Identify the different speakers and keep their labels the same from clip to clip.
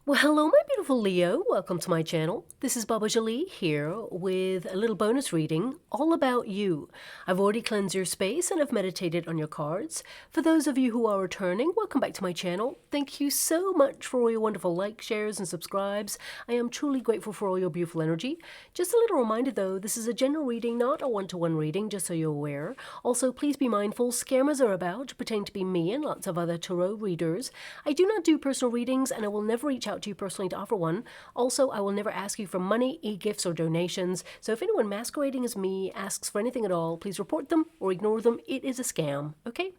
Speaker 1: Well, hello, my beautiful Leo. Welcome to my channel. This is Baba Jolie here with a little bonus reading all about you. I've already cleansed your space and I've meditated on your cards. For those of you who are returning, welcome back to my channel. Thank you so much for all your wonderful likes, shares, and subscribes. I am truly grateful for all your beautiful energy. Just a little reminder though, this is a general reading, not a one-to-one reading, just so you're aware. Also, please be mindful, scammers are about, pretending to be me and lots of other tarot readers. I do not do personal readings and I will never reach out to you personally to offer one. Also, I will never ask you for money, e-gifts, or donations. So if anyone masquerading as me asks for anything at all, please report them or ignore them. It is a scam, okay?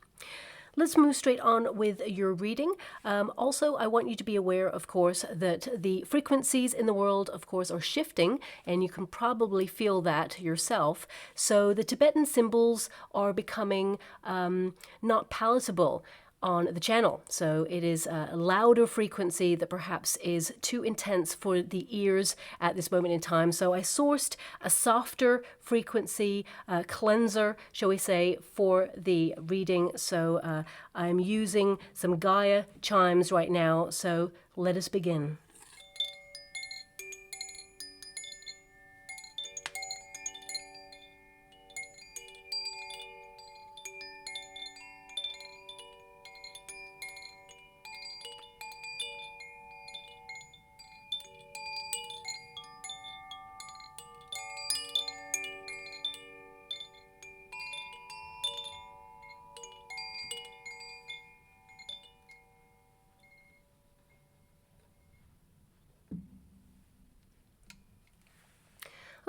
Speaker 1: Let's move straight on with your reading. Also, I want you to be aware, of course, that the frequencies in the world, of course, are shifting, and you can probably feel that yourself. So the Tibetan symbols are becoming not palatable on the channel. So it is a louder frequency that perhaps is too intense for the ears at this moment in time. So I sourced a softer frequency cleanser, shall we say, for the reading. So I'm using some Gaia chimes right now. So let us begin.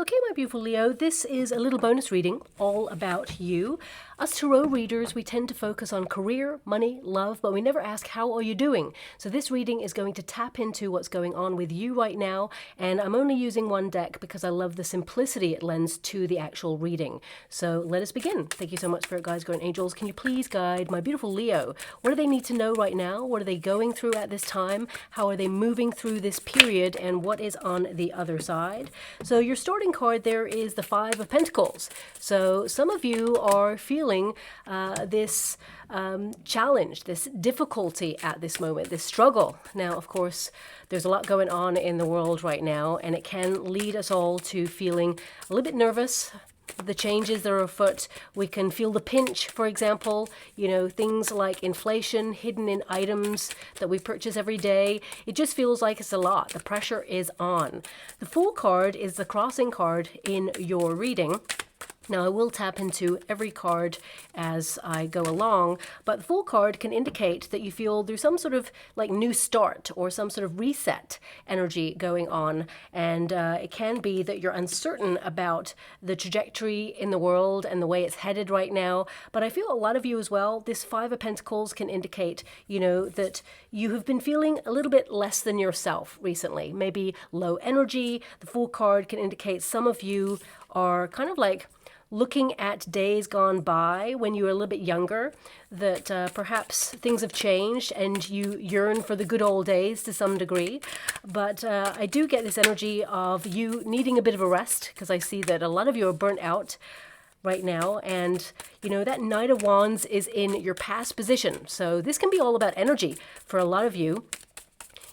Speaker 1: Okay, my beautiful Leo, this is a little bonus reading all about you. Us tarot readers, we tend to focus on career, money, love, but we never ask, how are you doing? So this reading is going to tap into what's going on with you right now, and I'm only using one deck because I love the simplicity it lends to the actual reading. So let us begin. Thank you so much, Spirit Guides, Guardian Angels. Can you please guide my beautiful Leo? What do they need to know right now? What are they going through at this time? How are they moving through this period? And what is on the other side? So your starting card there is the Five of Pentacles. So some of you are feeling this challenge, this difficulty at this moment, this struggle. Now, of course, there's a lot going on in the world right now, and it can lead us all to feeling a little bit nervous. The changes that are afoot, we can feel the pinch, for example, you know, things like inflation hidden in items that we purchase every day. It just feels like it's a lot. The pressure is on. The Fool card is the crossing card in your reading. Now, I will tap into every card as I go along, but the Fool card can indicate that you feel there's some sort of like new start or some sort of reset energy going on. And it can be that you're uncertain about the trajectory in the world and the way it's headed right now. But I feel a lot of you as well, this Five of Pentacles can indicate, you know, that you have been feeling a little bit less than yourself recently, maybe low energy. The Fool card can indicate some of you are kind of like looking at days gone by when you were a little bit younger, that perhaps things have changed and you yearn for the good old days to some degree. But I do get this energy of you needing a bit of a rest, because I see that a lot of you are burnt out right now, and you know that Knight of Wands is in your past position. So this can be all about energy for a lot of you.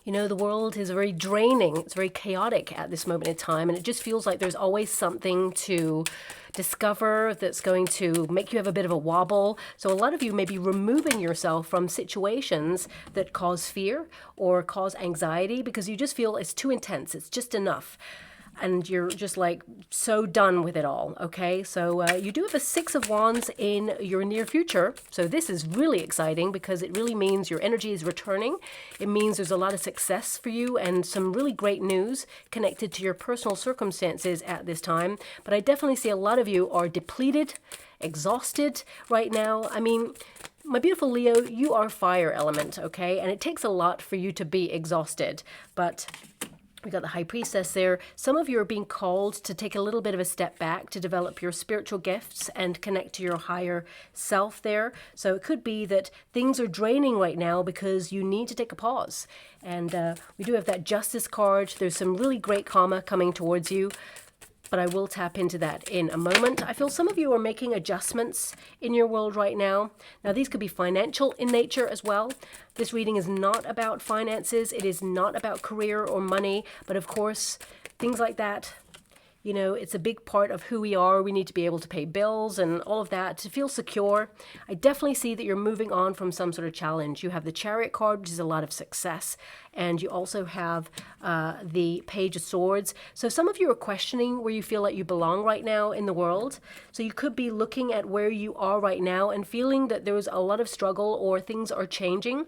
Speaker 1: You know, the world is very draining. It's very chaotic at this moment in time, and it just feels like there's always something to discover that's going to make you have a bit of a wobble. So a lot of you may be removing yourself from situations that cause fear or cause anxiety because you just feel it's too intense. It's just enough. And you're just like so done with it all, okay? So you do have a Six of Wands in your near future. So this is really exciting because it really means your energy is returning. It means there's a lot of success for you and some really great news connected to your personal circumstances at this time. But I definitely see a lot of you are depleted, exhausted right now. I mean, my beautiful Leo, you are fire element, okay? And it takes a lot for you to be exhausted, but we got the High Priestess there. Some of you are being called to take a little bit of a step back to develop your spiritual gifts and connect to your higher self there. So it could be that things are draining right now because you need to take a pause. And we do have that Justice card. There's some really great karma coming towards you. but I will tap into that in a moment. I feel some of you are making adjustments in your world right now. Now, these could be financial in nature as well. This reading is not about finances. It is not about career or money, but of course, things like that, you know, it's a big part of who we are. We need to be able to pay bills and all of that to feel secure. I definitely see that you're moving on from some sort of challenge. You have the Chariot card, which is a lot of success. And you also have the Page of Swords. So some of you are questioning where you feel like you belong right now in the world. So you could be looking at where you are right now and feeling that there's a lot of struggle or things are changing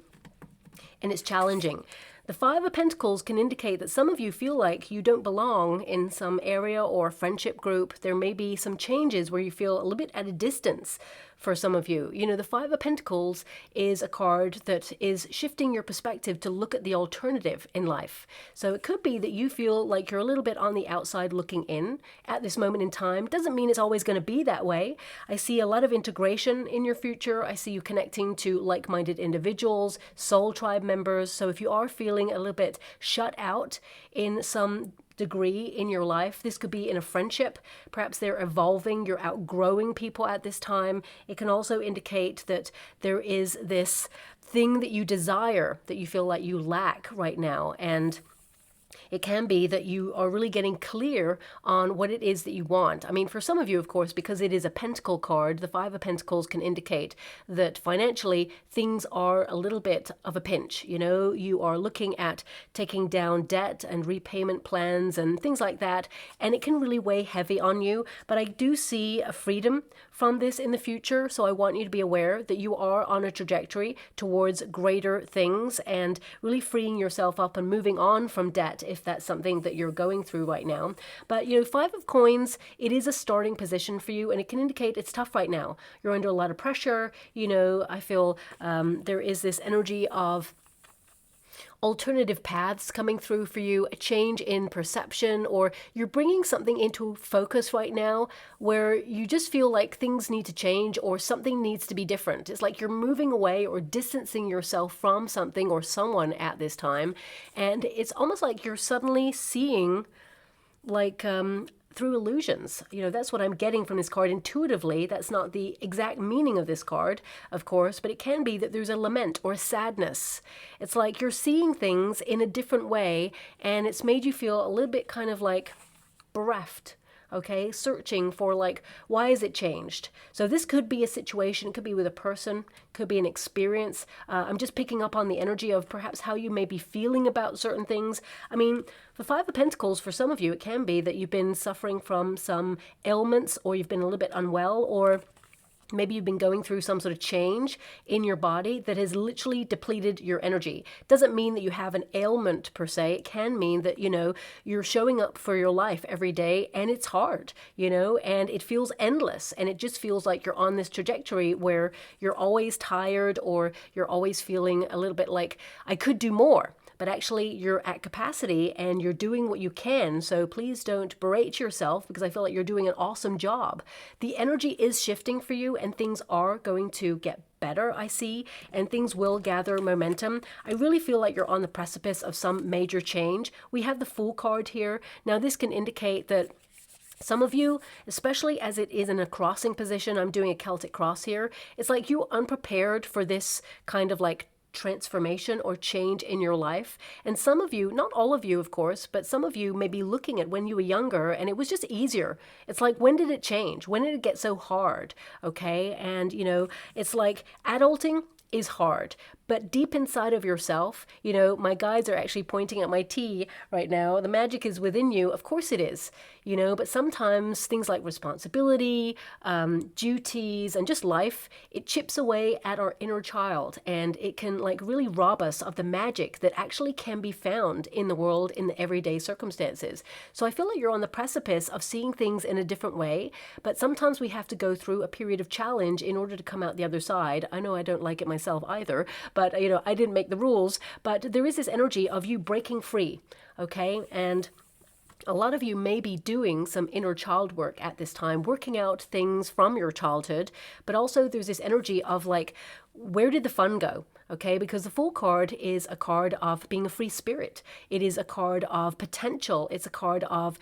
Speaker 1: and it's challenging. The Five of Pentacles can indicate that some of you feel like you don't belong in some area or friendship group. There may be some changes where you feel a little bit at a distance for some of you. You know, the Five of Pentacles is a card that is shifting your perspective to look at the alternative in life. So it could be that you feel like you're a little bit on the outside looking in at this moment in time. Doesn't mean it's always going to be that way. I see a lot of integration in your future. I see you connecting to like-minded individuals, soul tribe members. So if you are feeling a little bit shut out in some degree in your life, this could be in a friendship. Perhaps they're evolving, you're outgrowing people at this time. It can also indicate that there is this thing that you desire that you feel like you lack right now, and it can be that you are really getting clear on what it is that you want. I mean, for some of you, of course, because it is a Pentacle card, the Five of Pentacles can indicate that financially things are a little bit of a pinch. You know, you are looking at taking down debt and repayment plans and things like that, and it can really weigh heavy on you. But I do see a freedom from this in the future, so I want you to be aware that you are on a trajectory towards greater things and really freeing yourself up and moving on from debt if that's something that you're going through right now. But, you know, Five of Coins, it is a starting position for you, and it can indicate it's tough right now. You're under a lot of pressure. You know, I feel there is this energy of alternative paths coming through for you, a change in perception, or you're bringing something into focus right now where you just feel like things need to change or something needs to be different. It's like you're moving away or distancing yourself from something or someone at this time, and it's almost like you're suddenly seeing like through illusions. You know, that's what I'm getting from this card intuitively. That's not the exact meaning of this card, of course, but it can be that there's a lament or a sadness. It's like you're seeing things in a different way, and it's made you feel a little bit kind of like bereft. Okay, searching for like, why is it changed? So this could be a situation, it could be with a person, could be an experience. I'm just picking up on the energy of perhaps how you may be feeling about certain things. I mean, the Five of Pentacles, for some of you, it can be that you've been suffering from some ailments, or you've been a little bit unwell, or maybe you've been going through some sort of change in your body that has literally depleted your energy. Doesn't mean that you have an ailment per se. It can mean that, you know, you're showing up for your life every day and it's hard, you know, and it feels endless. And it just feels like you're on this trajectory where you're always tired, or you're always feeling a little bit like, I could do more. But actually you're at capacity and you're doing what you can. So please don't berate yourself, because I feel like you're doing an awesome job. The energy is shifting for you and things are going to get better, I see, and things will gather momentum. I really feel like you're on the precipice of some major change. We have the Fool card here. Now this can indicate that some of you, especially as it is in a crossing position, I'm doing a Celtic cross here, it's like you're unprepared for this kind of like transformation or change in your life. And some of you, not all of you of course, but some of you may be looking at when you were younger and it was just easier. It's like, when did it change? When did it get so hard? Okay, and you know, it's like adulting is hard, but deep inside of yourself, you know, my guides are actually pointing at my T right now. The magic is within you. Of course it is, you know, but sometimes things like responsibility, duties, and just life, it chips away at our inner child, and it can like really rob us of the magic that actually can be found in the world in the everyday circumstances. So I feel like you're on the precipice of seeing things in a different way, but sometimes we have to go through a period of challenge in order to come out the other side. I know I don't like it myself either, but you know, I didn't make the rules, but there is this energy of you breaking free, okay? And a lot of you may be doing some inner child work at this time, working out things from your childhood, but also there's this energy of like, where did the fun go? Okay, because the Fool card is a card of being a free spirit. It is a card of potential. It's a card of,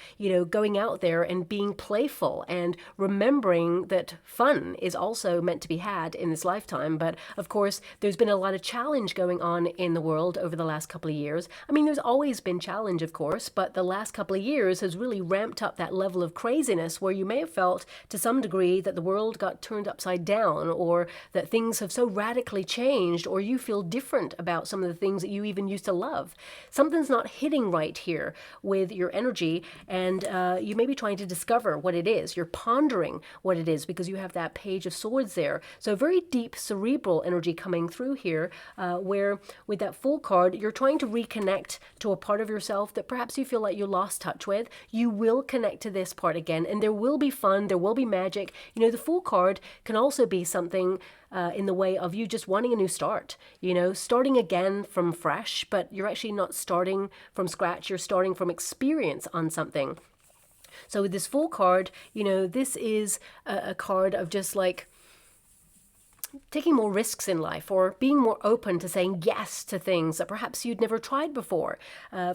Speaker 1: going out there and being playful and remembering that fun is also meant to be had in this lifetime. But of course, there's been a lot of challenge going on in the world over the last couple of years. I mean, there's always been challenge, of course, but the last couple of years has really ramped up that level of craziness where you may have felt to some degree that the world got turned upside down, or that things have so radically changed, or you feel different about some of the things that you even used to love. Something's not hitting right here with your energy, and you may be trying to discover what it is. You're pondering what it is because you have that Page of Swords there. So very deep cerebral energy coming through here, where with that Fool card, you're trying to reconnect to a part of yourself that perhaps you feel like you lost touch with. You will connect to this part again, and there will be fun, there will be magic. The Fool card can also be something in the way of you just wanting a new start, starting again from fresh, but you're actually not starting from scratch, you're starting from experience on something. So with this Fool card, this is a card of just like taking more risks in life, or being more open to saying yes to things that perhaps you'd never tried before.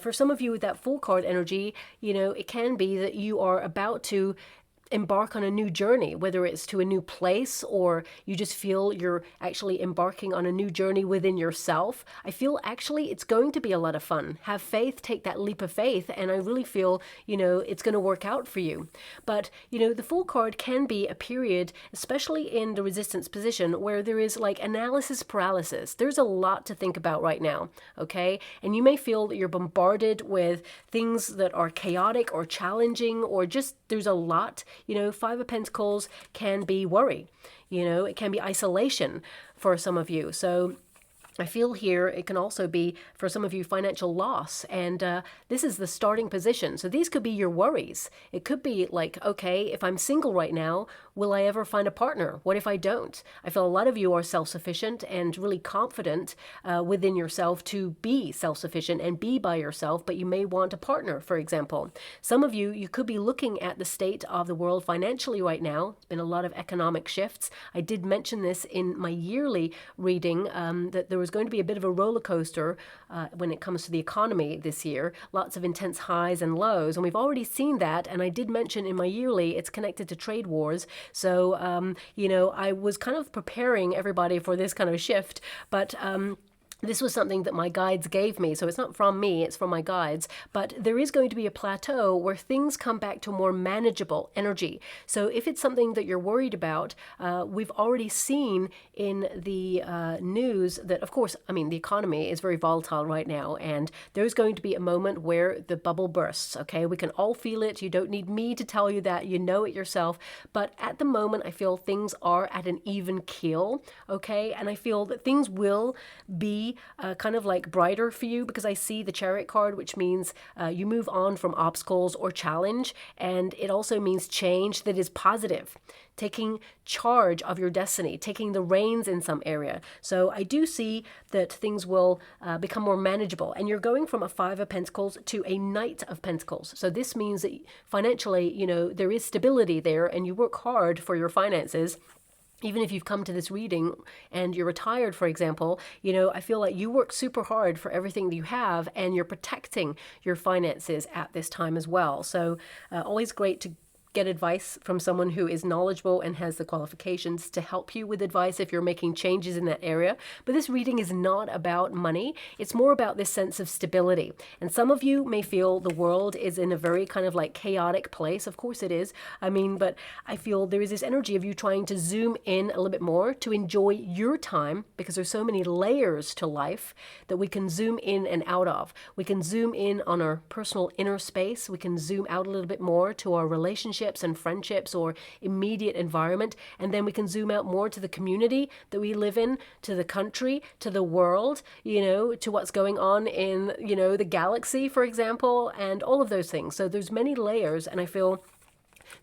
Speaker 1: For some of you with that Fool card energy, it can be that you are about to embark on a new journey, whether it's to a new place or you just feel you're actually embarking on a new journey within yourself. I feel actually it's going to be a lot of fun. Have faith, take that leap of faith, and I really feel, it's going to work out for you. But, the Fool card can be a period, especially in the resistance position, where there is like analysis paralysis. There's a lot to think about right now, okay? And you may feel that you're bombarded with things that are chaotic or challenging, or just there's a lot. Five of Pentacles can be worry. It can be isolation for some of you. So I feel here it can also be, for some of you, financial loss. And this is the starting position. So these could be your worries. It could be like, okay, if I'm single right now, will I ever find a partner? What if I don't? I feel a lot of you are self-sufficient and really confident within yourself to be self-sufficient and be by yourself, but you may want a partner, for example. Some of you could be looking at the state of the world financially right now. There's been a lot of economic shifts. I did mention this in my yearly reading, that there was going to be a bit of a roller coaster when it comes to the economy this year. Lots of intense highs and lows, and we've already seen that. And I did mention in my yearly it's connected to trade wars. So, I was kind of preparing everybody for this kind of shift, but this was something that my guides gave me. So it's not from me, it's from my guides. But there is going to be a plateau where things come back to a more manageable energy. So if it's something that you're worried about, we've already seen in the news that, of course, the economy is very volatile right now. And there's going to be a moment where the bubble bursts, okay? We can all feel it. You don't need me to tell you that. You know it yourself. But at the moment, I feel things are at an even keel, okay? And I feel that things will be kind of like brighter for you, because I see the Chariot card, which means you move on from obstacles or challenge, and it also means change that is positive, taking charge of your destiny, taking the reins in some area. So I do see that things will become more manageable, and you're going from a Five of Pentacles to a Knight of Pentacles. So this means that financially, there is stability there, and you work hard for your finances. Even if you've come to this reading and you're retired, for example, I feel like you work super hard for everything that you have, and you're protecting your finances at this time as well. So always great to get advice from someone who is knowledgeable and has the qualifications to help you with advice if you're making changes in that area. But this reading is not about money. It's more about this sense of stability. And some of you may feel the world is in a very kind of like chaotic place. Of course it is. But I feel there is this energy of you trying to zoom in a little bit more to enjoy your time, because there's so many layers to life that we can zoom in and out of. We can zoom in on our personal inner space. We can zoom out a little bit more to our relationships and friendships or immediate environment, and then we can zoom out more to the community that we live in, to the country, to the world, to what's going on in, the galaxy, for example, and all of those things. So there's many layers, and I feel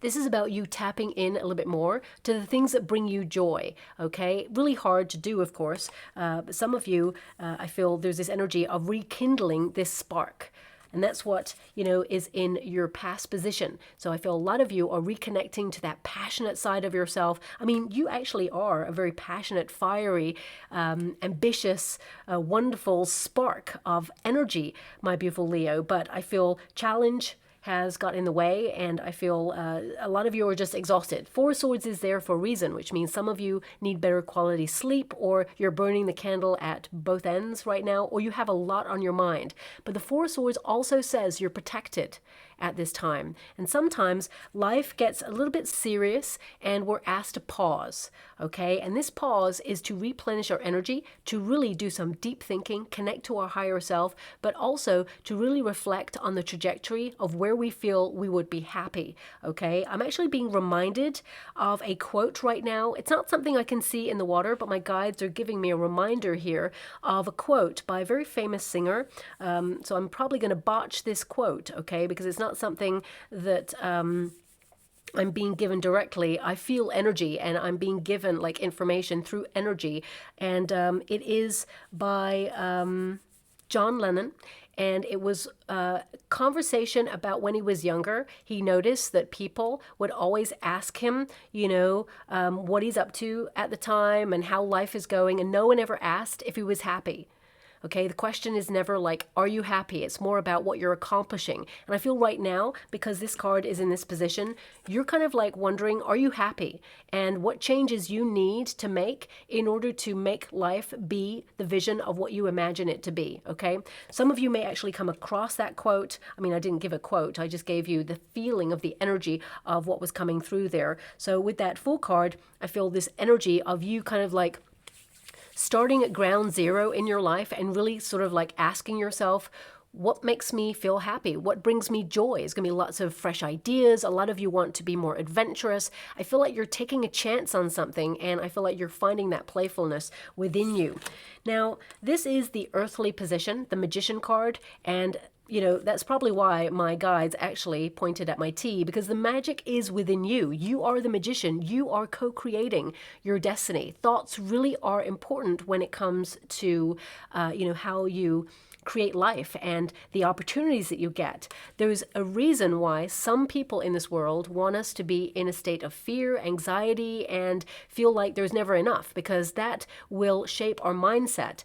Speaker 1: this is about you tapping in a little bit more to the things that bring you joy, okay? Really hard to do, of course, but some of you, I feel there's this energy of rekindling this spark. And that's what, is in your past position. So I feel a lot of you are reconnecting to that passionate side of yourself. I mean, you actually are a very passionate, fiery, ambitious, wonderful spark of energy, my beautiful Leo. But I feel challenge has got in the way, and I feel a lot of you are just exhausted. Four of Swords is there for a reason, which means some of you need better quality sleep, or you're burning the candle at both ends right now, or you have a lot on your mind. But the Four of Swords also says you're protected at this time. And sometimes life gets a little bit serious and we're asked to pause, okay? And this pause is to replenish our energy, to really do some deep thinking, connect to our higher self, but also to really reflect on the trajectory of where we feel we would be happy, okay? I'm actually being reminded of a quote right now. It's not something I can see in the water, but my guides are giving me a reminder here of a quote by a very famous singer. So I'm probably going to botch this quote, okay? Because it's not something that I'm being given directly. I feel energy, and I'm being given like information through energy. And it is by John Lennon. And it was a conversation about when he was younger. He noticed that people would always ask him, what he's up to at the time and how life is going. And no one ever asked if he was happy. Okay, the question is never like, are you happy? It's more about what you're accomplishing. And I feel right now, because this card is in this position, you're kind of like wondering, are you happy? And what changes you need to make in order to make life be the vision of what you imagine it to be, okay? Some of you may actually come across that quote. I mean, I didn't give a quote. I just gave you the feeling of the energy of what was coming through there. So with that Fool card, I feel this energy of you kind of like starting at ground zero in your life and really sort of like asking yourself, what makes me feel happy? What brings me joy? It's going to be lots of fresh ideas. A lot of you want to be more adventurous. I feel like you're taking a chance on something, and I feel like you're finding that playfulness within you. Now, this is the earthly position, the Magician card, and that's probably why my guides actually pointed at my T, because the magic is within you. You are the magician. You are co-creating your destiny. Thoughts really are important when it comes to, how you create life and the opportunities that you get. There's a reason why some people in this world want us to be in a state of fear, anxiety, and feel like there's never enough, because that will shape our mindset.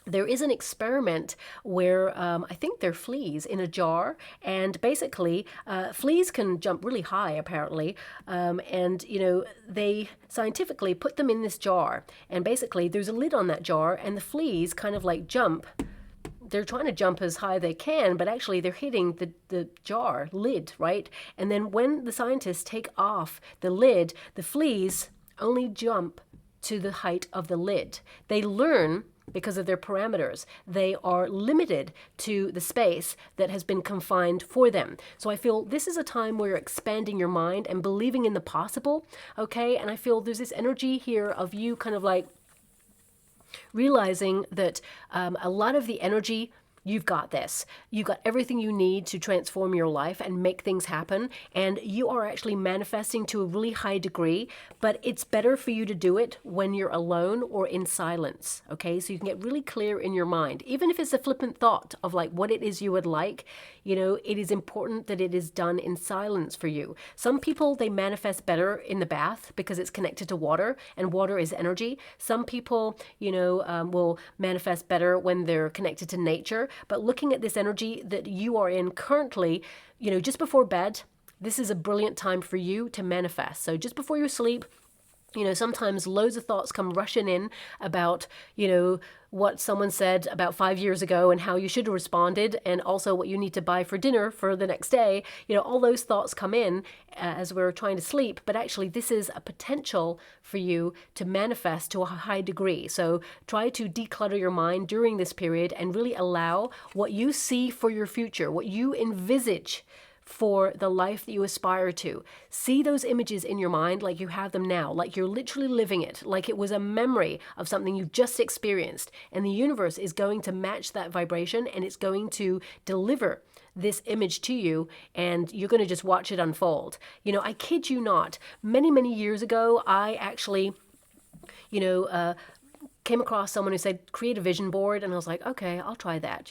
Speaker 1: There is an experiment where I think they're fleas in a jar, and basically fleas can jump really high apparently, and they scientifically put them in this jar, and basically there's a lid on that jar, and the fleas kind of like jump. They're trying to jump as high they can, but actually they're hitting the jar lid, right? And then when the scientists take off the lid, the fleas only jump to the height of the lid. They learn because of their parameters. They are limited to the space that has been confined for them. So I feel this is a time where you're expanding your mind and believing in the possible, okay? And I feel there's this energy here of you kind of like realizing that a lot of the energy, you've got this. You've got everything you need to transform your life and make things happen. And you are actually manifesting to a really high degree, but it's better for you to do it when you're alone or in silence, okay? So you can get really clear in your mind. Even if it's a flippant thought of like what it is you would like, it is important that it is done in silence for you. Some people, they manifest better in the bath because it's connected to water, and water is energy. Some people, will manifest better when they're connected to nature. But looking at this energy that you are in currently, just before bed, this is a brilliant time for you to manifest. So just before you sleep, sometimes loads of thoughts come rushing in about, what someone said about 5 years ago and how you should have responded, and also what you need to buy for dinner for the next day. All those thoughts come in as we're trying to sleep, but actually this is a potential for you to manifest to a high degree. So try to declutter your mind during this period and really allow what you see for your future, what you envisage for the life that you aspire to. See those images in your mind like you have them now, like you're literally living it, like it was a memory of something you just experienced. And the universe is going to match that vibration, and it's going to deliver this image to you, and you're going to just watch it unfold. I kid you not, many, many years ago, I actually, came across someone who said, create a vision board. And I was like, okay, I'll try that.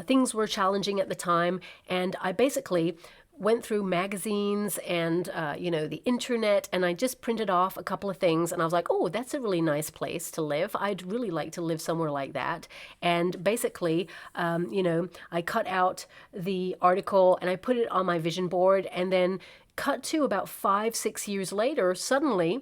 Speaker 1: Things were challenging at the time. And I basically went through magazines and, the internet, and I just printed off a couple of things. And I was like, oh, that's a really nice place to live. I'd really like to live somewhere like that. And basically, I cut out the article and I put it on my vision board, and then cut to about 5-6 years later, suddenly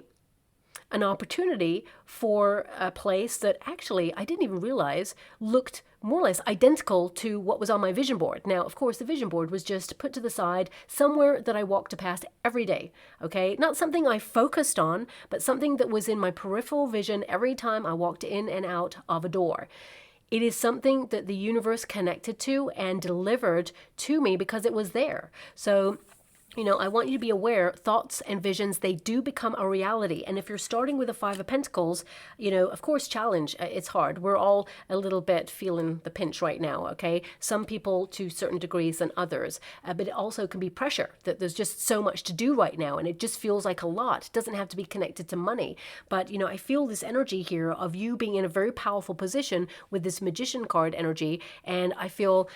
Speaker 1: an opportunity for a place that actually I didn't even realize looked more or less identical to what was on my vision board. Now, of course, the vision board was just put to the side somewhere that I walked past every day, okay? Not something I focused on, but something that was in my peripheral vision every time I walked in and out of a door. It is something that the universe connected to and delivered to me because it was there. So I want you to be aware, thoughts and visions, they do become a reality. And if you're starting with a Five of Pentacles, of course, challenge. It's hard. We're all a little bit feeling the pinch right now, okay? Some people to certain degrees than others. But it also can be pressure, that there's just so much to do right now. And it just feels like a lot. It doesn't have to be connected to money. But, I feel this energy here of you being in a very powerful position with this Magician card energy. And I feel,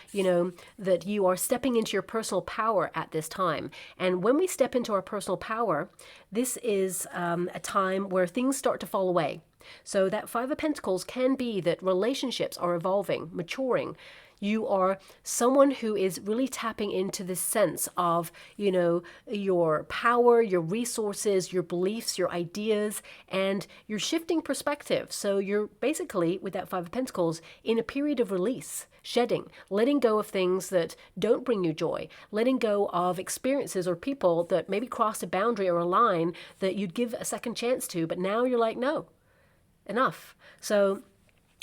Speaker 1: that you are stepping into your personal power at this time. And when we step into our personal power, this is a time where things start to fall away. So that Five of Pentacles can be that relationships are evolving, maturing. You are someone who is really tapping into this sense of, your power, your resources, your beliefs, your ideas, and you're shifting perspective. So you're basically, with that Five of Pentacles, in a period of release, shedding, letting go of things that don't bring you joy, letting go of experiences or people that maybe crossed a boundary or a line that you'd give a second chance to, but now you're like, no, enough. So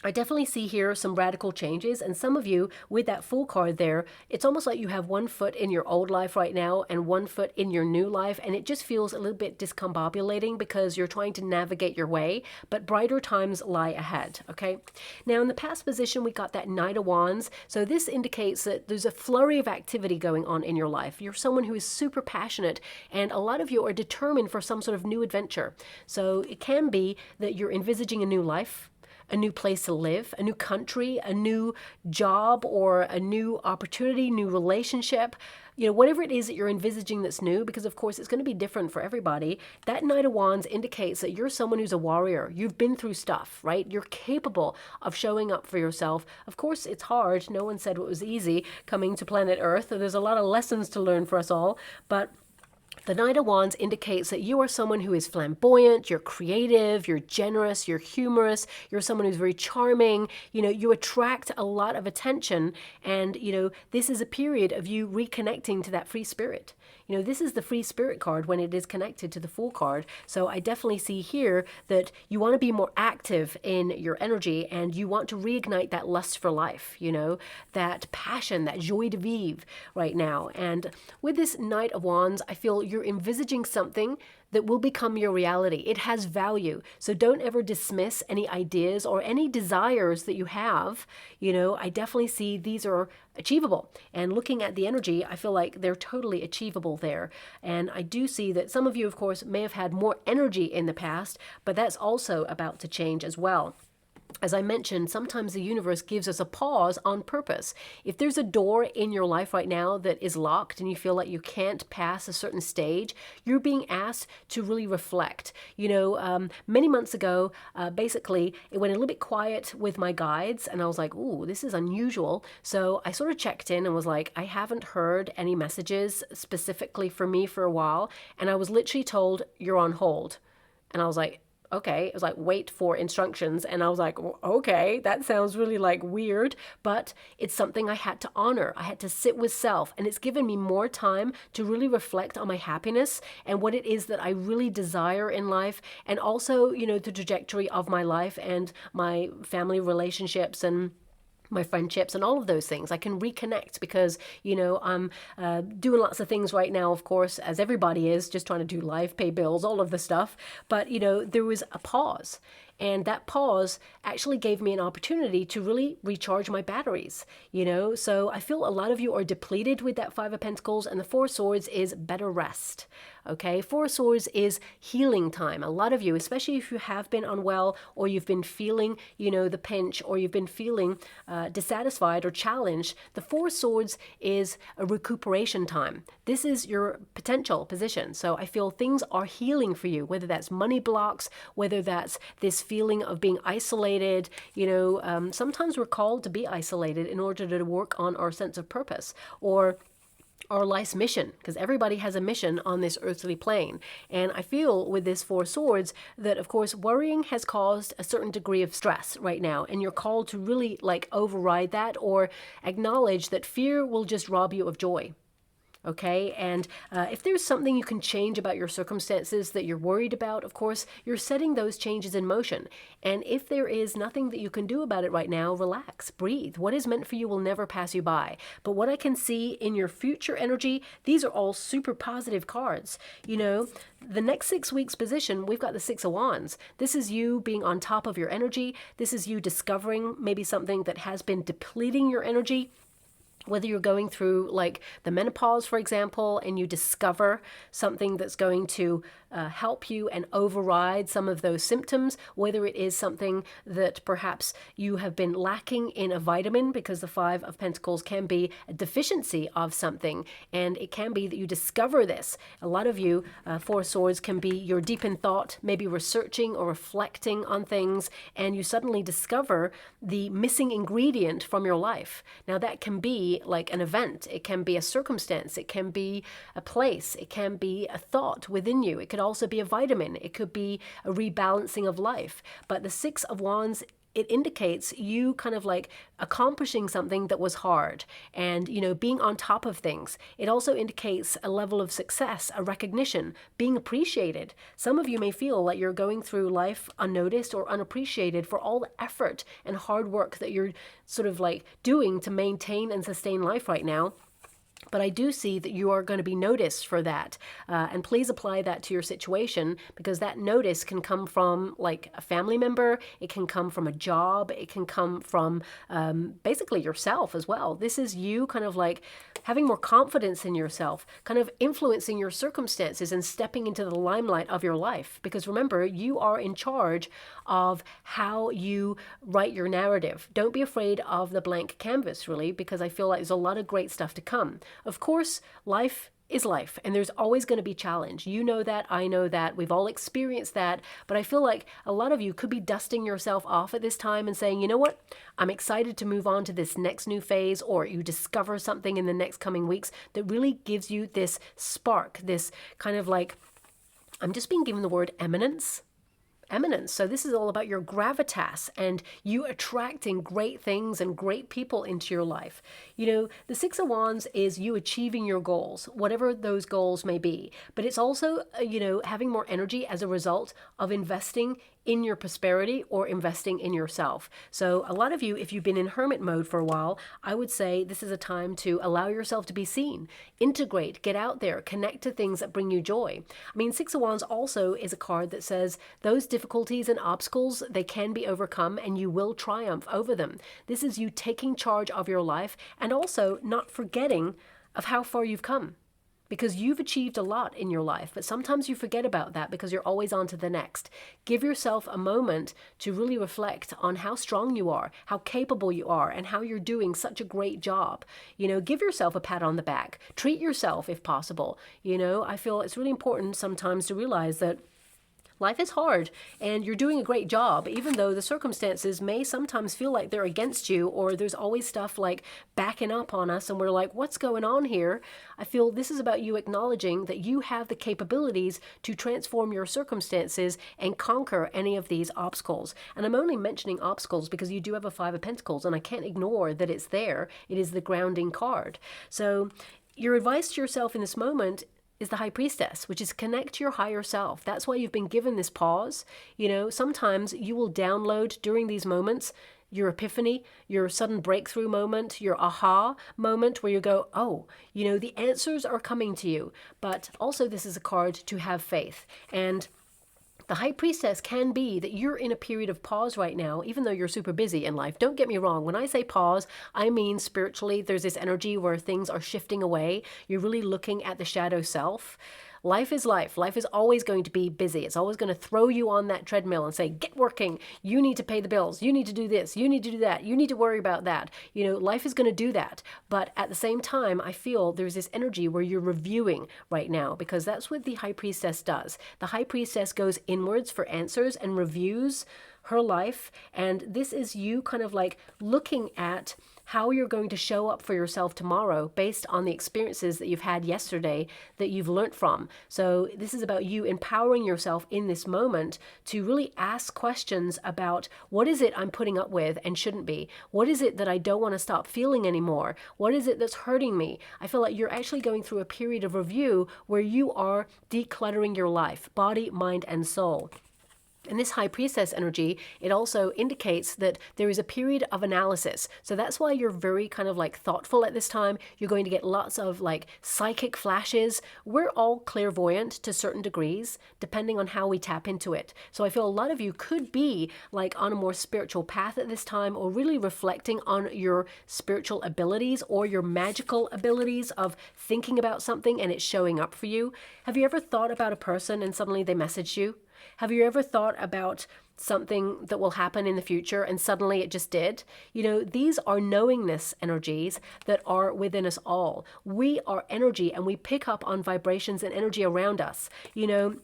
Speaker 1: I definitely see here some radical changes, and some of you with that Fool card there, it's almost like you have one foot in your old life right now and one foot in your new life, and it just feels a little bit discombobulating because you're trying to navigate your way, but brighter times lie ahead, okay? Now in the past position, we got that Knight of Wands, so this indicates that there's a flurry of activity going on in your life. You're someone who is super passionate, and a lot of you are determined for some sort of new adventure. So it can be that you're envisaging a new life, a new place to live, a new country, a new job, or a new opportunity, new relationship, whatever it is that you're envisaging that's new, because of course it's going to be different for everybody. That Knight of Wands indicates that you're someone who's a warrior. You've been through stuff, right? You're capable of showing up for yourself. Of course, it's hard. No one said it was easy coming to planet Earth. There's a lot of lessons to learn for us all, but the Knight of Wands indicates that you are someone who is flamboyant, you're creative, you're generous, you're humorous, you're someone who's very charming, you attract a lot of attention, and, this is a period of you reconnecting to that free spirit. This is the free spirit card when it is connected to the Fool card. So I definitely see here that you want to be more active in your energy, and you want to reignite that lust for life, that passion, that joie de vivre right now. And with this Knight of Wands, I feel you're envisaging something that will become your reality. It has value. So don't ever dismiss any ideas or any desires that you have. I definitely see these are achievable. And looking at the energy, I feel like they're totally achievable there. And I do see that some of you, of course, may have had more energy in the past, but that's also about to change as well. As I mentioned, sometimes the universe gives us a pause on purpose. If there's a door in your life right now that is locked and you feel like you can't pass a certain stage, you're being asked to really reflect. Many months ago, basically, it went a little bit quiet with my guides, and I was like, ooh, this is unusual. So I sort of checked in and was like, I haven't heard any messages specifically for me for a while, and I was literally told, you're on hold. And I was like, okay. It was like, wait for instructions. And I was like, okay, that sounds really weird, but it's something I had to honor. I had to sit with self, and it's given me more time to really reflect on my happiness and what it is that I really desire in life. And also, the trajectory of my life and my family relationships and my friendships and all of those things. I can reconnect because, I'm doing lots of things right now, of course, as everybody is, just trying to do life, pay bills, all of the stuff. But, there was a pause. And that pause actually gave me an opportunity to really recharge my batteries, you know? So I feel a lot of you are depleted with that Five of Pentacles, and the Four of Swords is better rest. Okay, Four of Swords is healing time. A lot of you, especially if you have been unwell or you've been feeling, you know, the pinch, or you've been feeling dissatisfied or challenged, the Four of Swords is a recuperation time. This is your potential position. So I feel things are healing for you, whether that's money blocks, whether that's this feeling of being isolated. You know, sometimes we're called to be isolated in order to work on our sense of purpose, or our life's mission, because everybody has a mission on this earthly plane. And I feel with this Four Swords that, of course, worrying has caused a certain degree of stress right now, and you're called to really like override that, or acknowledge that fear will just rob you of joy. Okay, and if there's something you can change about your circumstances that you're worried about, of course, you're setting those changes in motion. And if there is nothing that you can do about it right now, relax, breathe. What is meant for you will never pass you by. But what I can see in your future energy, these are all super positive cards. You know, the next 6 weeks position, we've got the Six of Wands. This is you being on top of your energy. This is you discovering maybe something that has been depleting your energy. Whether you're going through like the menopause, for example, and you discover something that's going to help you and override some of those symptoms, whether it is something that perhaps you have been lacking in a vitamin, because the Five of Pentacles can be a deficiency of something, and it can be that you discover this. A lot of you, Four of Swords can be you're deep in thought, maybe researching or reflecting on things, and you suddenly discover the missing ingredient from your life. Now that can be like an event, it can be a circumstance, it can be a place, it can be a thought within you, it could also be a vitamin, it could be a rebalancing of life. But the Six of Wands, it indicates you kind of like accomplishing something that was hard, and, you know, being on top of things. It also indicates a level of success, a recognition, being appreciated. Some of you may feel like you're going through life unnoticed or unappreciated for all the effort and hard work that you're sort of like doing to maintain and sustain life right now. But I do see that you are going to be noticed for that. And please apply that to your situation, because that notice can come from like a family member. It can come from a job. It can come from basically yourself as well. This is you kind of like having more confidence in yourself, kind of influencing your circumstances and stepping into the limelight of your life. Because remember, you are in charge of how you write your narrative. Don't be afraid of the blank canvas, really, because I feel like there's a lot of great stuff to come. Of course, life is life, and there's always going to be challenge. You know that, I know that, we've all experienced that, but I feel like a lot of you could be dusting yourself off at this time and saying, you know what, I'm excited to move on to this next new phase, or you discover something in the next coming weeks that really gives you this spark, this kind of like, I'm just being given the word eminence. So this is all about your gravitas and you attracting great things and great people into your life. You know, the Six of Wands is you achieving your goals, whatever those goals may be. But it's also, you know, having more energy as a result of investing in your prosperity or investing in yourself. So a lot of you, if you've been in hermit mode for a while, I would say this is a time to allow yourself to be seen, integrate, get out there, connect to things that bring you joy. I mean, Six of Wands also is a card that says those difficulties and obstacles, they can be overcome and you will triumph over them. This is you taking charge of your life and also not forgetting of how far you've come. Because you've achieved a lot in your life, but sometimes you forget about that because you're always on to the next. Give yourself a moment to really reflect on how strong you are, how capable you are, and how you're doing such a great job. You know, give yourself a pat on the back. Treat yourself if possible. You know, I feel it's really important sometimes to realize that life is hard and you're doing a great job, even though the circumstances may sometimes feel like they're against you, or there's always stuff like backing up on us and we're like, what's going on here? I feel this is about you acknowledging that you have the capabilities to transform your circumstances and conquer any of these obstacles. And I'm only mentioning obstacles because you do have a Five of Pentacles and I can't ignore that it's there. It is the grounding card. So your advice to yourself in this moment is the High Priestess, which is connect to your higher self. That's why you've been given this pause. You know, sometimes you will download during these moments your epiphany, your sudden breakthrough moment, your aha moment where you go, oh, you know, the answers are coming to you. But also this is a card to have faith. And The High Priestess can be that you're in a period of pause right now, even though you're super busy in life. Don't get me wrong. When I say pause, I mean spiritually, there's this energy where things are shifting away. You're really looking at the shadow self. Life is life. Life is always going to be busy. It's always going to throw you on that treadmill and say, get working. You need to pay the bills. You need to do this. You need to do that. You need to worry about that. You know, life is going to do that. But at the same time, I feel there's this energy where you're reviewing right now, because that's what the High Priestess does. The High Priestess goes inwards for answers and reviews her life. And this is you kind of like looking at how you're going to show up for yourself tomorrow based on the experiences that you've had yesterday that you've learned from. So this is about you empowering yourself in this moment to really ask questions about, what is it I'm putting up with and shouldn't be? What is it that I don't want to stop feeling anymore? What is it that's hurting me? I feel like you're actually going through a period of review where you are decluttering your life, body, mind, and soul. And this High Priestess energy, it also indicates that there is a period of analysis. So that's why you're very kind of like thoughtful at this time. You're going to get lots of like psychic flashes. We're all clairvoyant to certain degrees, depending on how we tap into it. So I feel a lot of you could be like on a more spiritual path at this time, or really reflecting on your spiritual abilities or your magical abilities of thinking about something and it's showing up for you. Have you ever thought about a person and suddenly they message you? Have you ever thought about something that will happen in the future and suddenly it just did? You know, these are knowingness energies that are within us all. We are energy and we pick up on vibrations and energy around us. You know,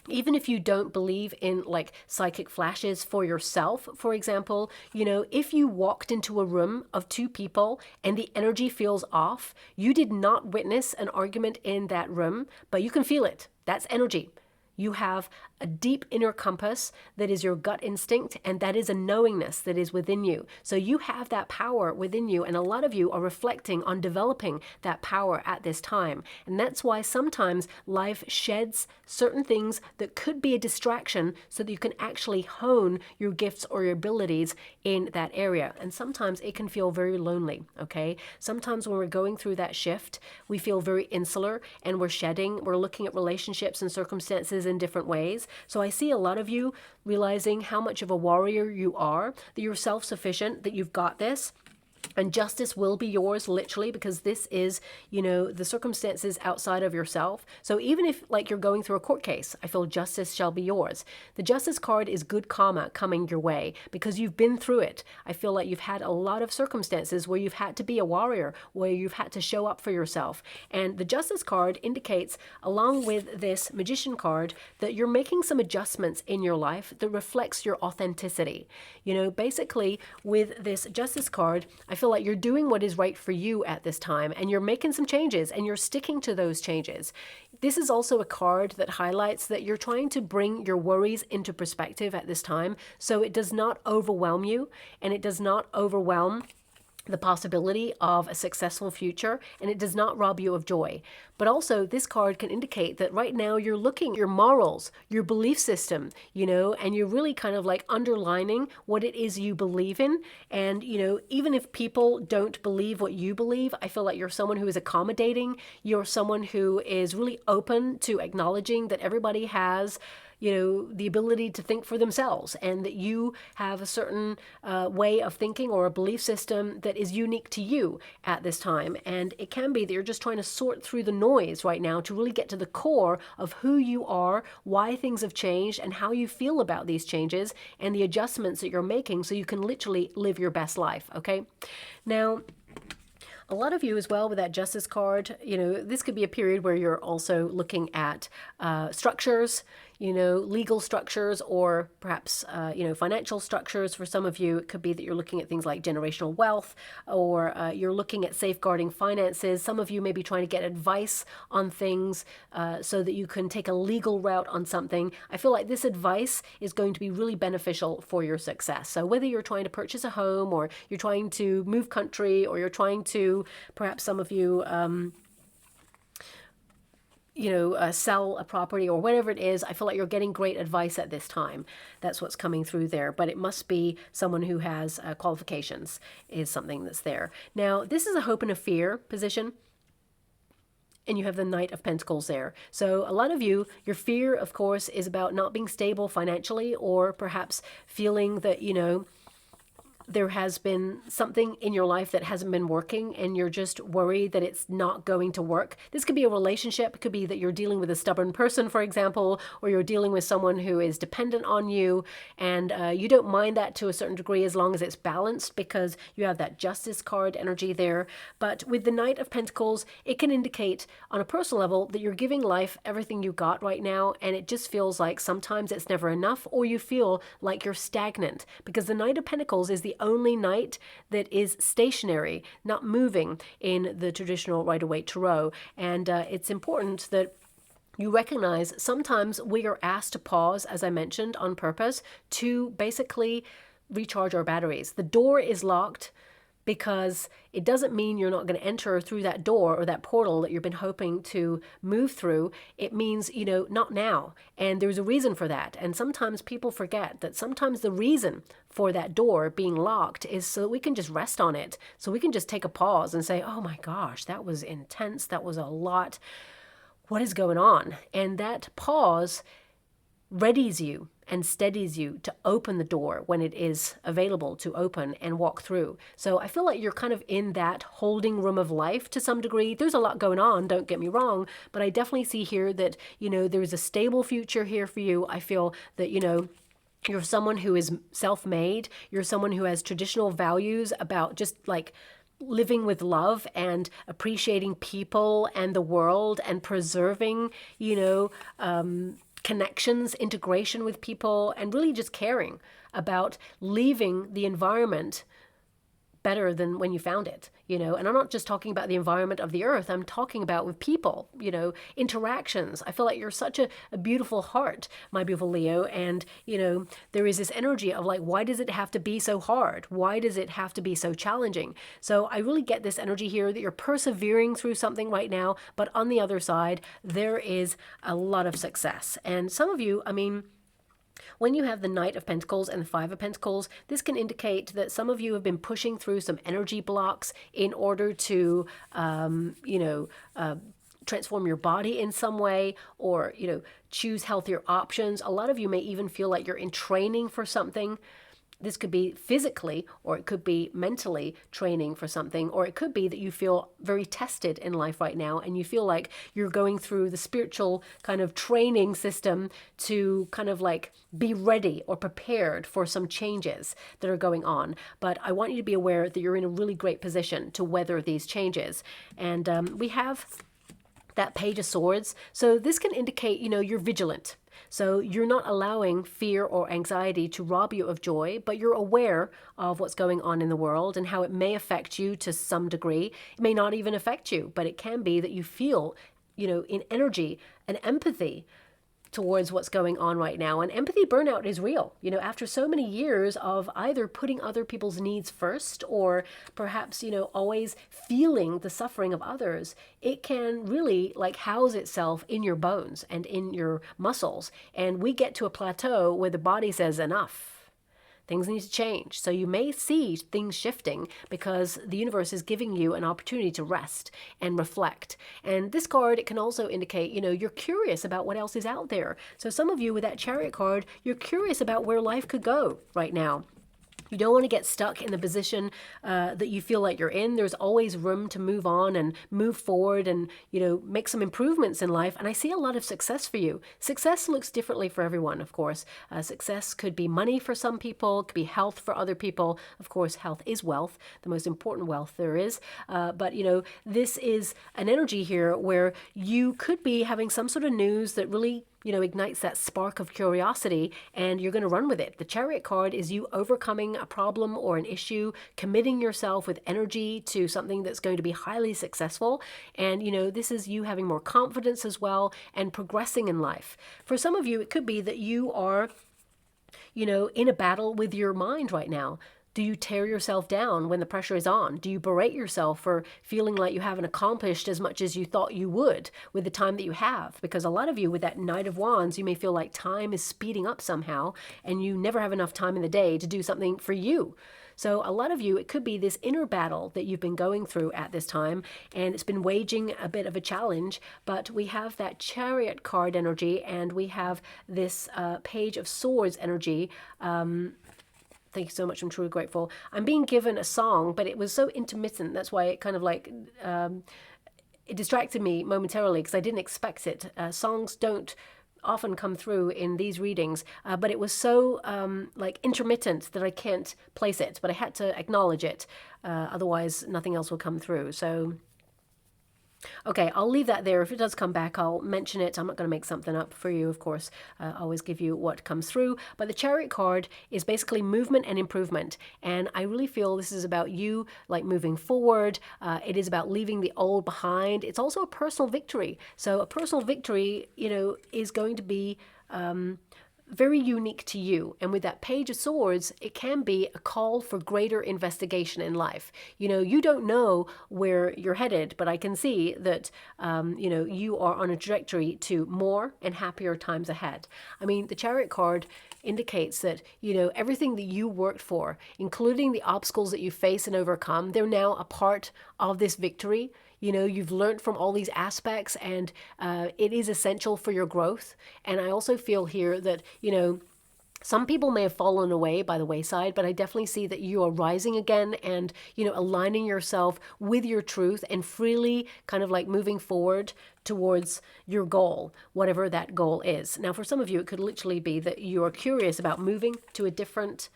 Speaker 1: even if you don't believe in like psychic flashes for yourself, for example, you know, if you walked into a room of two people and the energy feels off, you did not witness an argument in that room, but you can feel it. That's energy. You have a deep inner compass that is your gut instinct, and that is a knowingness that is within you. So you have that power within you, and a lot of you are reflecting on developing that power at this time. And that's why sometimes life sheds certain things that could be a distraction so that you can actually hone your gifts or your abilities in that area. And sometimes it can feel very lonely, okay? Sometimes when we're going through that shift, we feel very insular and we're looking at relationships and circumstances in different ways. So I see a lot of you realizing how much of a warrior you are, that you're self-sufficient, that you've got this. And justice will be yours, literally, because this is, you know, the circumstances outside of yourself. So even if, like, you're going through a court case, I feel justice shall be yours. The Justice card is good karma coming your way because you've been through it. I feel like you've had a lot of circumstances where you've had to be a warrior, where you've had to show up for yourself. And the Justice card indicates, along with this Magician card, that you're making some adjustments in your life that reflects your authenticity. You know, basically, with this Justice card, I feel like you're doing what is right for you at this time, and you're making some changes and you're sticking to those changes. This is also a card that highlights that you're trying to bring your worries into perspective at this time, so it does not overwhelm you and it does not overwhelm the possibility of a successful future, and it does not rob you of joy. But also this card can indicate that right now you're looking at your morals, your belief system, you know, and you're really kind of like underlining what it is you believe in. And, you know, even if people don't believe what you believe, I feel like you're someone who is accommodating. You're someone who is really open to acknowledging that everybody has, you know, the ability to think for themselves, and that you have a certain way of thinking or a belief system that is unique to you at this time. And it can be that you're just trying to sort through the noise right now to really get to the core of who you are, why things have changed, and how you feel about these changes and the adjustments that you're making so you can literally live your best life, okay? Now, a lot of you as well with that Justice card, you know, this could be a period where you're also looking at structures, you know, legal structures, or perhaps, you know, financial structures. For some of you, it could be that you're looking at things like generational wealth, or you're looking at safeguarding finances. Some of you may be trying to get advice on things so that you can take a legal route on something. I feel like this advice is going to be really beneficial for your success. So whether you're trying to purchase a home, or you're trying to move country, or you're trying to, perhaps some of you, sell a property or whatever it is, I feel like you're getting great advice at this time. That's what's coming through there. But it must be someone who has qualifications is something that's there. Now, this is a hope and a fear position. and you have the Knight of Pentacles there. So a lot of you, your fear, of course, is about not being stable financially, or perhaps feeling that, there has been something in your life that hasn't been working and you're just worried that it's not going to work. This could be a relationship. It could be that you're dealing with a stubborn person, for example, or you're dealing with someone who is dependent on you, and you don't mind that to a certain degree as long as it's balanced, because you have that Justice card energy there. But with the Knight of Pentacles, it can indicate on a personal level that you're giving life everything you got right now, and it just feels like sometimes it's never enough, or you feel like you're stagnant, because the Knight of Pentacles is the only knight that is stationary, not moving in the traditional Rider-Waite Tarot. And it's important that you recognize sometimes we are asked to pause, as I mentioned, on purpose to basically recharge our batteries. The door is locked because it doesn't mean you're not going to enter through that door or that portal that you've been hoping to move through. It means, not now. And there's a reason for that. And sometimes people forget that sometimes the reason for that door being locked is so that we can just rest on it. So we can just take a pause and say, oh my gosh, that was intense. That was a lot. What is going on? And that pause readies you and steadies you to open the door when it is available to open and walk through. So I feel like you're kind of in that holding room of life to some degree. There's a lot going on, don't get me wrong, but I definitely see here that, there's a stable future here for you. I feel that, you're someone who is self-made. You're someone who has traditional values about just like living with love and appreciating people and the world and preserving, connections, integration with people, and really just caring about leaving the environment better than when you found it, and I'm not just talking about the environment of the earth, I'm talking about with people, interactions. I feel like you're such a beautiful heart, my beautiful Leo, and, there is this energy of like, why does it have to be so hard? Why does it have to be so challenging? So I really get this energy here that you're persevering through something right now, but on the other side, there is a lot of success. And some of you, when you have the Knight of Pentacles and the Five of Pentacles, this can indicate that some of you have been pushing through some energy blocks in order to, transform your body in some way, or, choose healthier options. A lot of you may even feel like you're in training for something. This could be physically, or it could be mentally training for something, or it could be that you feel very tested in life right now and you feel like you're going through the spiritual kind of training system to kind of like be ready or prepared for some changes that are going on. But I want you to be aware that you're in a really great position to weather these changes. And we have that Page of Swords. So this can indicate, you're vigilant. So you're not allowing fear or anxiety to rob you of joy, but you're aware of what's going on in the world and how it may affect you to some degree. It may not even affect you, but it can be that you feel, in energy and empathy towards what's going on right now. And empathy burnout is real. After so many years of either putting other people's needs first, or perhaps, always feeling the suffering of others, it can really like house itself in your bones and in your muscles. And we get to a plateau where the body says enough. Things need to change. So you may see things shifting because the universe is giving you an opportunity to rest and reflect. And this card, it can also indicate, you're curious about what else is out there. So some of you with that Chariot card, you're curious about where life could go right now. You don't want to get stuck in the position that you feel like you're in. There's always room to move on and move forward and, make some improvements in life. And I see a lot of success for you. Success looks differently for everyone, of course. Success could be money for some people, could be health for other people. Of course, health is wealth, the most important wealth there is. But, this is an energy here where you could be having some sort of news that really ignites that spark of curiosity, and you're going to run with it. The Chariot card is you overcoming a problem or an issue, committing yourself with energy to something that's going to be highly successful. And, this is you having more confidence as well and progressing in life. For some of you, it could be that you are, in a battle with your mind right now. Do you tear yourself down when the pressure is on? Do you berate yourself for feeling like you haven't accomplished as much as you thought you would with the time that you have? Because a lot of you with that Knight of Wands, you may feel like time is speeding up somehow and you never have enough time in the day to do something for you. So a lot of you, it could be this inner battle that you've been going through at this time, and it's been waging a bit of a challenge, but we have that Chariot card energy, and we have this Page of Swords energy. Thank you so much. I'm truly grateful. I'm being given a song, but it was so intermittent. That's why it kind of like, it distracted me momentarily because I didn't expect it. Songs don't often come through in these readings, but it was so like intermittent that I can't place it, but I had to acknowledge it. Otherwise, nothing else will come through. So okay, I'll leave that there. If it does come back, I'll mention it. I'm not going to make something up for you, of course. I always give you what comes through. But the Chariot card is basically movement and improvement. And I really feel this is about you, like moving forward. It is about leaving the old behind. It's also a personal victory. So a personal victory, you know, is going to be very unique to you. And with that Page of Swords, it can be a call for greater investigation in life. You know, you don't know where you're headed, but I can see that, you know, you are on a trajectory to more and happier times ahead. I mean, the Chariot card indicates that, you know, everything that you worked for, including the obstacles that you face and overcome, they're now a part of this victory. You know, you've learned from all these aspects, and it is essential for your growth. And I also feel here that, you know, some people may have fallen away by the wayside, but I definitely see that you are rising again and, you know, aligning yourself with your truth and freely kind of like moving forward towards your goal, whatever that goal is. Now, for some of you, it could literally be that you are curious about moving to a different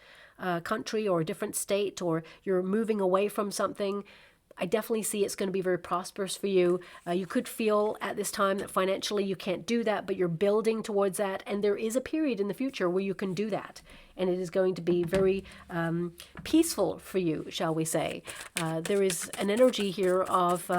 Speaker 1: country or a different state, or you're moving away from something. I definitely see it's going to be very prosperous for you. You could feel at this time that financially you can't do that, but you're building towards that. And there is a period in the future where you can do that. And it is going to be very peaceful for you, shall we say. There is an energy here of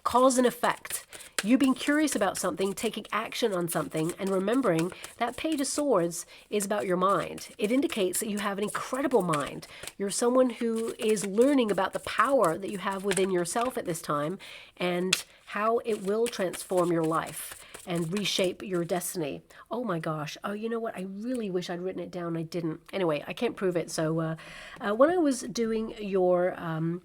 Speaker 1: cause and effect. You being curious about something, taking action on something, and remembering that Page of Swords is about your mind. It indicates that you have an incredible mind. You're someone who is learning about the power that you have within yourself at this time and how it will transform your life and reshape your destiny. Oh my gosh. Oh, you know what? I really wish I'd written it down. I didn't. Anyway, I can't prove it. So when I was doing your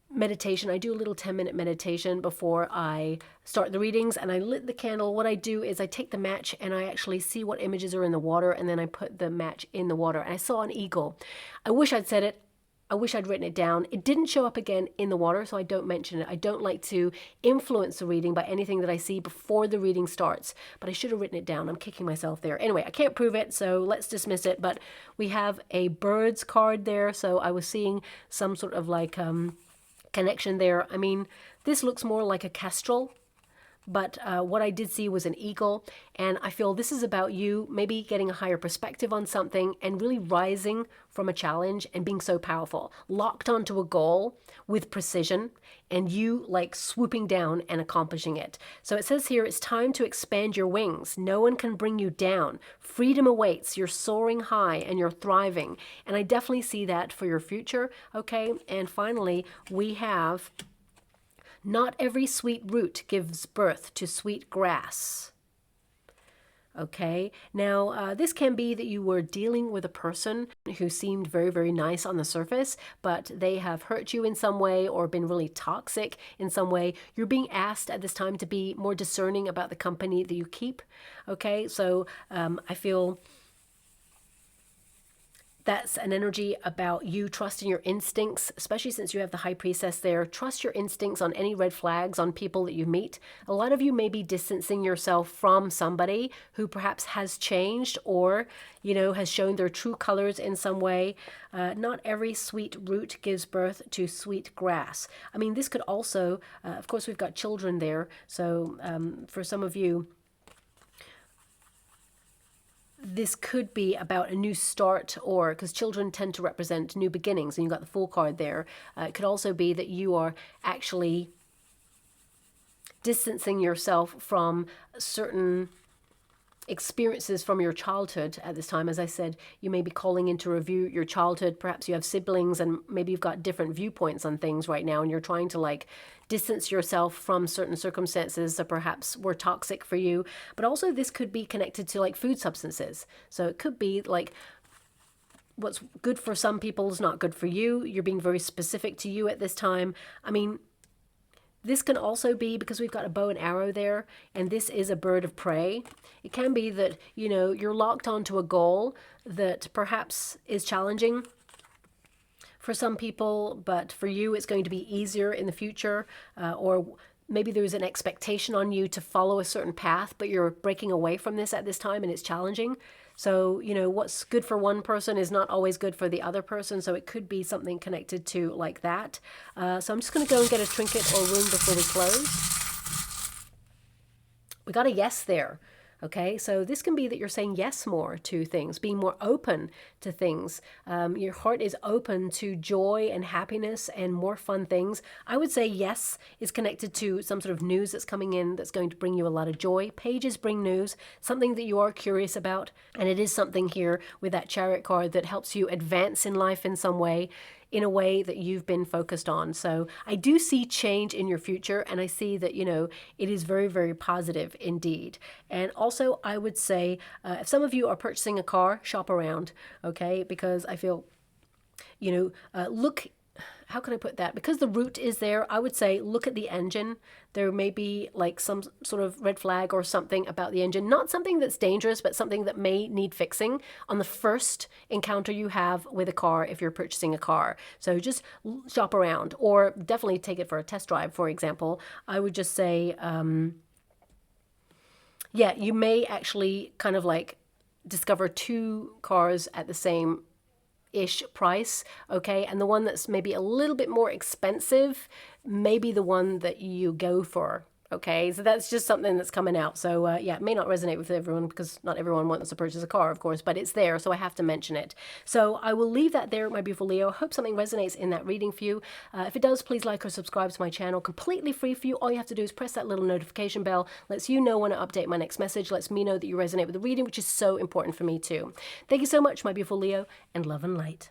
Speaker 1: meditation, I do a little 10-minute meditation before I start the readings, and I lit the candle. What I do is I take the match and I actually see what images are in the water, and then I put the match in the water. And I saw an eagle. I wish I'd said it. I wish I'd written it down. It didn't show up again in the water, so I don't mention it. I don't like to influence the reading by anything that I see before the reading starts, but I should have written it down. I'm kicking myself there. Anyway, I can't prove it, so let's dismiss it. But we have a birds card there, so I was seeing some sort of like connection there. I mean, this looks more like a kestrel, but what I did see was an eagle, and I feel this is about you maybe getting a higher perspective on something and really rising from a challenge and being so powerful, locked onto a goal with precision, and you like swooping down and accomplishing it. So it says here, it's time to expand your wings. No one can bring you down. Freedom awaits. You're soaring high and you're thriving. And I definitely see that for your future. Okay. And finally, we have, not every sweet root gives birth to sweet grass. Okay, now this can be that you were dealing with a person who seemed very, very nice on the surface, but they have hurt you in some way or been really toxic in some way. You're being asked at this time to be more discerning about the company that you keep. Okay, so I feel that's an energy about you trusting your instincts, especially since you have the High Priestess there. Trust your instincts on any red flags on people that you meet. A lot of you may be distancing yourself from somebody who perhaps has changed or, you know, has shown their true colors in some way. Not every sweet root gives birth to sweet grass. I mean, this could also, of course, we've got children there. So for some of you, this could be about a new start, or because children tend to represent new beginnings, and you've got the Fool card there. It could also be that you are actually distancing yourself from certain experiences from your childhood at this time. As I said, you may be calling in to review your childhood. Perhaps you have siblings and maybe you've got different viewpoints on things right now, and you're trying to like distance yourself from certain circumstances that perhaps were toxic for you. But also this could be connected to like food substances. So it could be like what's good for some people is not good for you. You're being very specific to you at this time. I mean, this can also be because we've got a bow and arrow there, and this is a bird of prey. It can be that, you know, you're locked onto a goal that perhaps is challenging for some people, but for you it's going to be easier in the future, or maybe there's an expectation on you to follow a certain path, but you're breaking away from this at this time and it's challenging. So, you know, what's good for one person is not always good for the other person. So it could be something connected to like that. So I'm just going to go and get a trinket or rune before we close. We got a yes there. Okay, so this can be that you're saying yes more to things, being more open to things. Your heart is open to joy and happiness and more fun things. I would say yes is connected to some sort of news that's coming in that's going to bring you a lot of joy. Pages bring news, something that you are curious about. And it is something here with that Chariot card that helps you advance in life in some way, in a way that you've been focused on. So I do see change in your future, and I see that, you know, it is very, very positive indeed. And also I would say, if some of you are purchasing a car, shop around, okay? Because I feel, you know, look, how can I put that? Because the root is there, I would say look at the engine. There may be like some sort of red flag or something about the engine. Not something that's dangerous, but something that may need fixing on the first encounter you have with a car if you're purchasing a car. So just shop around, or definitely take it for a test drive, for example. I would just say, yeah, you may actually kind of like discover two cars at the same ish price, okay, and the one that's maybe a little bit more expensive may be the one that you go for, okay? So that's just something that's coming out. So yeah, it may not resonate with everyone because not everyone wants to purchase a car, of course, but it's there, so I have to mention it. So I will leave that there, my beautiful Leo. I hope something resonates in that reading for you. If it does, please like or subscribe to my channel. Completely free for you. All you have to do is press that little notification bell. Lets you know when I update my next message. Lets me know that you resonate with the reading, which is so important for me too. Thank you so much, my beautiful Leo, and love and light.